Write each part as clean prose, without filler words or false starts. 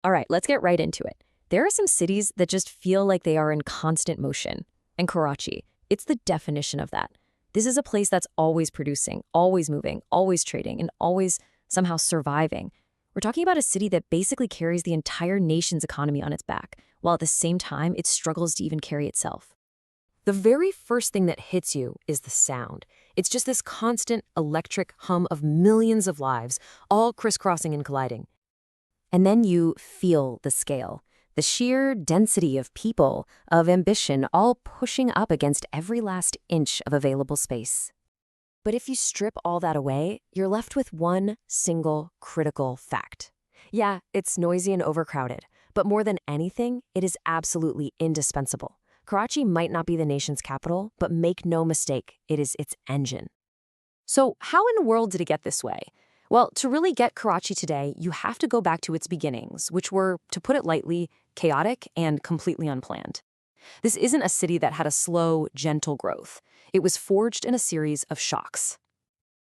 All right, let's get right into it. There are some cities that just feel like they are in constant motion. And Karachi, it's the definition of that. This is a place that's always producing, always moving, always trading, and always somehow surviving. We're talking about a city that basically carries the entire nation's economy on its back, while at the same time it struggles to even carry itself. The very first thing that hits you is the sound. It's just this constant electric hum of millions of lives, all crisscrossing and colliding. And then you feel the scale, the sheer density of people, of ambition, all pushing up against every last inch of available space. But if you strip all that away, you're left with one single critical fact. Yeah, it's noisy and overcrowded, but more than anything, it is absolutely indispensable. Karachi might not be the nation's capital, but make no mistake, it is its engine. So how in the world did it get this way? Well, to really get Karachi today, you have to go back to its beginnings, which were, to put it lightly, chaotic and completely unplanned. This isn't a city that had a slow, gentle growth. It was forged in a series of shocks.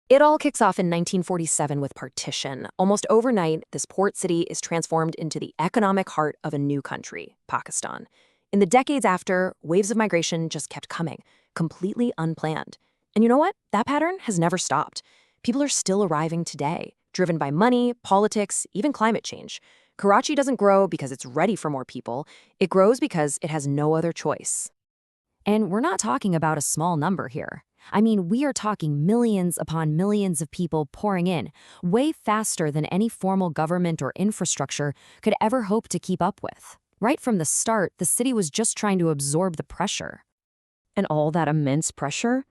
It all kicks off in 1947 with Partition. Almost overnight, this port city is transformed into the economic heart of a new country, Pakistan. In the decades after, waves of migration just kept coming, completely unplanned. And you know what? That pattern has never stopped. People are still arriving today, driven by money, politics, even climate change. Karachi doesn't grow because it's ready for more people. It grows because it has no other choice. And we're not talking about a small number here. I mean, we are talking millions upon millions of people pouring in, way faster than any formal government or infrastructure could ever hope to keep up with. Right from the start, the city was just trying to absorb the pressure. And all that immense pressure?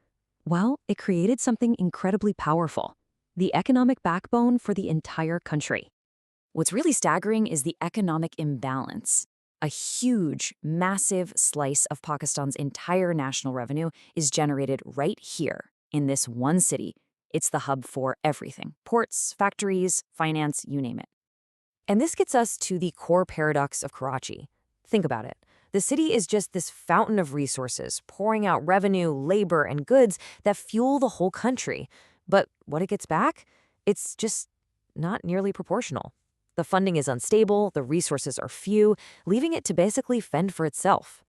Well, it created something incredibly powerful, the economic backbone for the entire country. What's really staggering is the economic imbalance. A huge, massive slice of Pakistan's entire national revenue is generated right here, in this one city. It's the hub for everything: ports, factories, finance, you name it. And this gets us to the core paradox of Karachi. Think about it. The city is just this fountain of resources, pouring out revenue, labor, and goods that fuel the whole country. But what it gets back? It's just not nearly proportional. The funding is unstable, the resources are few, leaving it to basically fend for itself.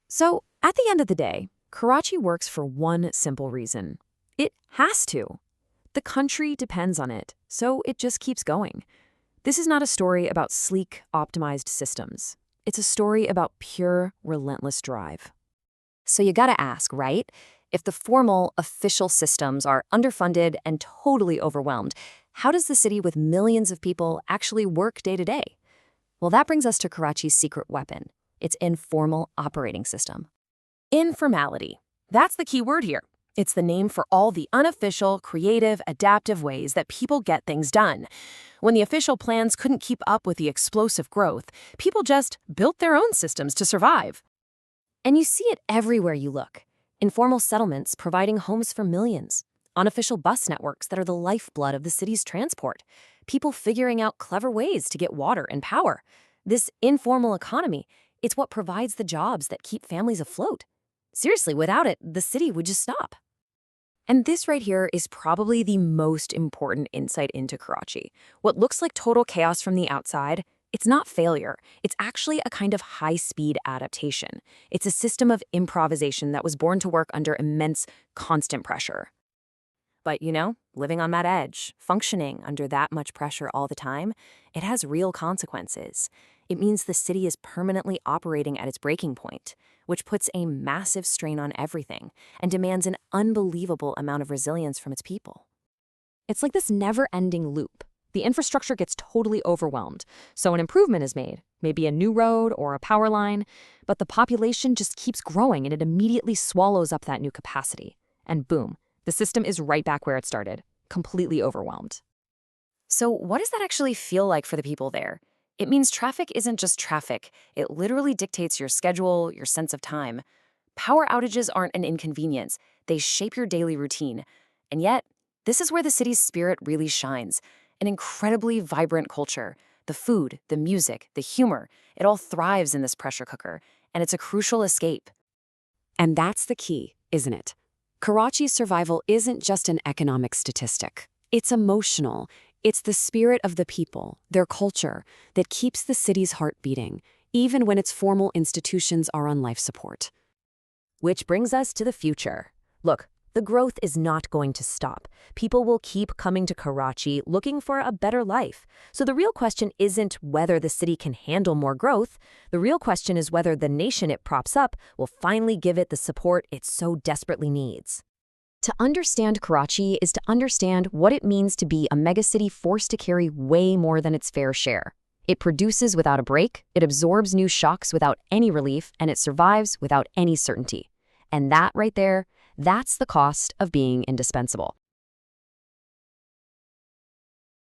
So, at the end of the day, Karachi works for one simple reason. It has to. The country depends on it, so it just keeps going. This is not a story about sleek, optimized systems. It's a story about pure, relentless drive. So you gotta ask, right? If the formal, official systems are underfunded and totally overwhelmed, how does the city with millions of people actually work day to day? Well, that brings us to Karachi's secret weapon, its informal operating system. Informality. That's the key word here. It's the name for all the unofficial, creative, adaptive ways that people get things done. When the official plans couldn't keep up with the explosive growth, people just built their own systems to survive. And you see it everywhere you look. Informal settlements providing homes for millions. Unofficial bus networks that are the lifeblood of the city's transport. People figuring out clever ways to get water and power. This informal economy, it's what provides the jobs that keep families afloat. Seriously, without it, the city would just stop. And this right here is probably the most important insight into Karachi. What looks like total chaos from the outside, it's not failure. It's actually a kind of high-speed adaptation. It's a system of improvisation that was born to work under immense, constant pressure. But, living on that edge, functioning under that much pressure all the time, it has real consequences. It means the city is permanently operating at its breaking point, which puts a massive strain on everything and demands an unbelievable amount of resilience from its people. It's like this never-ending loop. The infrastructure gets totally overwhelmed, so an improvement is made, maybe a new road or a power line, but the population just keeps growing and it immediately swallows up that new capacity. And boom, the system is right back where it started, completely overwhelmed. So what does that actually feel like for the people there? It means traffic isn't just traffic. It literally dictates your schedule, your sense of time. Power outages aren't an inconvenience. They shape your daily routine. And yet, this is where the city's spirit really shines. An incredibly vibrant culture. The food, the music, the humor, it all thrives in this pressure cooker. And it's a crucial escape. And that's the key, isn't it? Karachi's survival isn't just an economic statistic. It's emotional, It's the spirit of the people, their culture, that keeps the city's heart beating, even when its formal institutions are on life support. Which brings us to the future. Look, the growth is not going to stop. People will keep coming to Karachi looking for a better life. So the real question isn't whether the city can handle more growth. The real question is whether the nation it props up will finally give it the support it so desperately needs. To understand Karachi is to understand what it means to be a megacity forced to carry way more than its fair share. It produces without a break, it absorbs new shocks without any relief, and it survives without any certainty. And that right there, that's the cost of being indispensable.